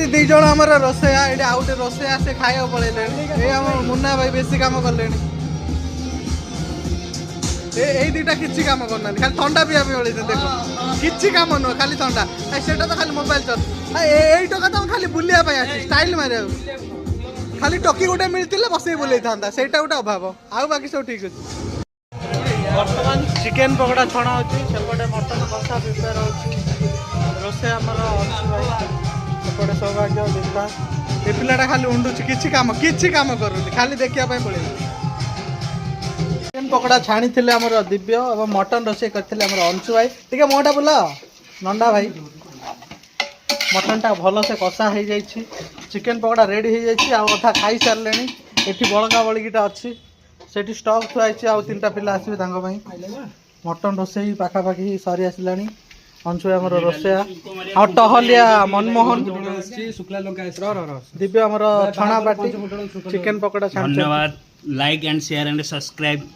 दी जण आमर रोसैया ये आउ गोटे रोसैया से खाया पड़े ये आम मुन्ना भाई बेसी काम कले এই দুইটা কিছু কাম করনানি খালি ঠান্ডা পিয়া পিয়া দেখো কিছু কাম নুহ খালি ঠান্ডা সেটা তো খালি মোবাইল চল এই টাকা তো খালি বুলিয়া পাই আছে স্টাইল মারিয়া খালি টকি গোটে মিলতিলে বসেই বুলেই থান্তা সেইটা গোটে অভাব ଆଉ বাকি সব ঠিক আছে বর্তমান চিকেন পকোড়া ছଣା হচ্ছে সেপটে মটন কষা প্রিপেয়ার হচ্ছে ରୋଷେଇ ଆମର ଅଛି ଭାଇ ସେପଟେ ସୌଭାଗ୍ୟ ଦୀପା ଏ ପିଲାଟା ଖାଲି ଉଣ୍ଡୁଛି କିଛି କାମ କରୁନି ଖାଲି ଦେଖିବା ପାଇଁ ପଳେଇବ चिकेन पकोड़ा छाणी थे आमर दिव्य और मटन रोषे करते आमर अंशु भाई ठीक है मोटा बुला नंदा भाई मटन टा भल से कषा हो जाए चिकेन पकोड़ा रेडी हो जाए आधा खाई सारे ये बड़का बड़कीटा अच्छी से स्टक थुआई आउ 3टा पिला आसवे मटन रोषे पाखापाखि सरी आसला अंशु भाई आमर रोषेया आ टहलिया मनमोहन दिव्य आमर छणा बाटी चिकेन पकोड़ा धन्यवाद like and share and subscribe